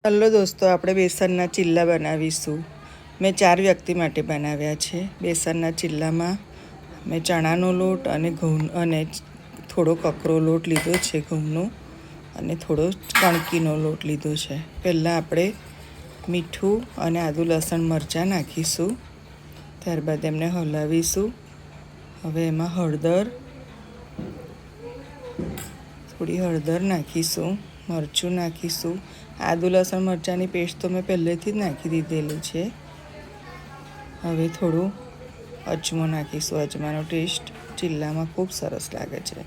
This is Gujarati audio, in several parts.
હલો દોસ્તો, આપણે બેસનના ચીલા બનાવીશું। મેં 4 વ્યક્તિ માટે બનાવ્યા છે। બેસનના ચીલામાં મેં ચણાનો લોટ અને ઘઉં અને થોડો કકરો લોટ લીધો છે ઘઉંનો, અને થોડો કણકીનો લોટ લીધો છે। પહેલાં આપણે મીઠું અને આદું લસણ મરચાં નાખીશું, ત્યારબાદ એમને હલાવીશું। હવે એમાં થોડી હળદર નાખીશું, મરચું નાખીશું। આદું લસણ મરચાંની પેસ્ટ તો મેં પહેલેથી જ નાખી દીધેલી છે। હવે થોડું અજમો નાખીશું। અજમાનો ટેસ્ટ ચીલામાં ખૂબ સરસ લાગે છે।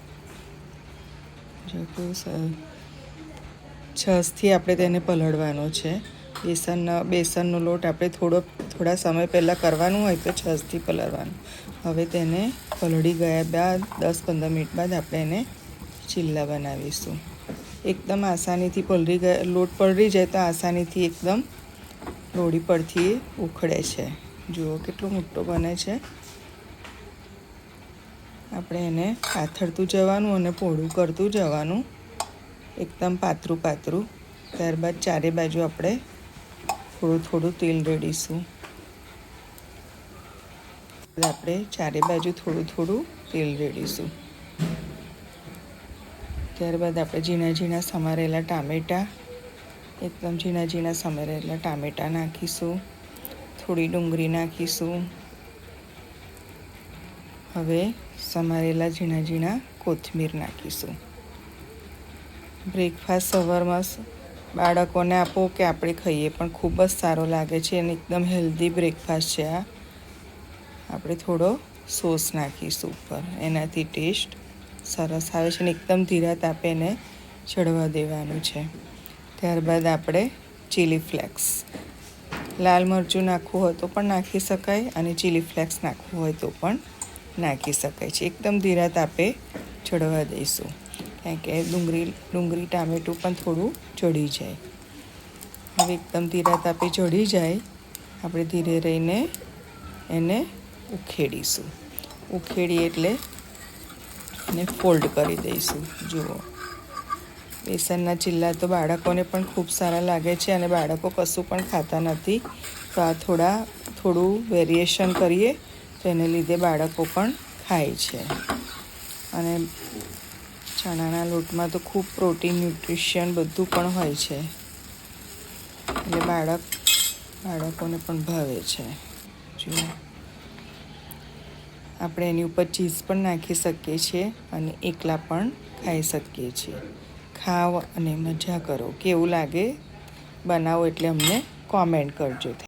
છસથી આપણે તેને પલળવાનો છે। બેસનનો લોટ આપણે થોડા સમય પહેલાં કરવાનું હોય તો છસથી પલળવાનું। હવે તેને પલળી ગયા બાદ 10-15 મિનિટ બાદ આપણે એને ચીલા બનાવીશું। એકદમ આસાનીથી લોટ પલળી જાય તો આસાનીથી એકદમ લોડી પરથી ઉખડે છે। જુઓ કેટલો મોટો બને છે। આપણે એને પાથરતું જવાનું અને પહોળું કરતું જવાનું, એકદમ પાતળું પાતળું। ત્યારબાદ ચારે બાજુ આપણે થોડું તેલ રેડીશું। ત્યારબાદ આપણે ઝીણા સમારેલા ટામેટાં, એકદમ ઝીણા સમારેલા ટામેટાં નાખીશું। થોડી ડુંગળી નાખીશું। હવે સમારેલા ઝીણા કોથમીર નાખીશું। બ્રેકફાસ્ટ સવારમાં બાળકોને આપો કે આપણે ખાઈએ પણ ખૂબ જ સારો લાગે છે, અને એકદમ હેલ્ધી બ્રેકફાસ્ટ છે આ। આપણે થોડો સોસ નાખીશું ઉપર, એનાથી ટેસ્ટ સરસ આવે છે, અને એકદમ ધીરા તાપે એને ચડવા દેવાનું છે। ત્યારબાદ આપણે ચીલી ફ્લેક્સ, લાલ મરચું નાખવું હોય તો પણ નાખી શકાય, અને ચીલી ફ્લેક્સ નાખવું હોય તો પણ નાખી શકાય છે। એકદમ ધીરા તાપે ચડવા દઈશું, કારણ કે ડુંગળી ટામેટું પણ થોડું ચડી જાય। હવે એકદમ ધીરા તાપે ચડી જાય, આપણે ધીરે રહીને એને ઉખેડીશું। ઉખેડીએ એટલે એને ફોલ્ડ કરી દઈશું। જુઓ, બેસનના ચીલા તો બાળકોને પણ ખૂબ સારા લાગે છે, અને બાળકો કશું પણ ખાતા નથી, તો આ થોડું વેરિએશન કરીએ તો એને લીધે બાળકો પણ ખાય છે। અને ચણાના લોટમાં તો ખૂબ પ્રોટીન, ન્યુટ્રિશન બધું પણ હોય છે, એટલે બાળકોને પણ ભાવે છે। જુઓ, આપણે એની ઉપર ચીઝ પણ નાખી શકીએ છીએ, અને એકલા પણ ખાઈ શકીએ છીએ। ખાઓ અને મજા કરો। કેવું લાગે બનાવો એટલે અમને કોમેન્ટ કરજો।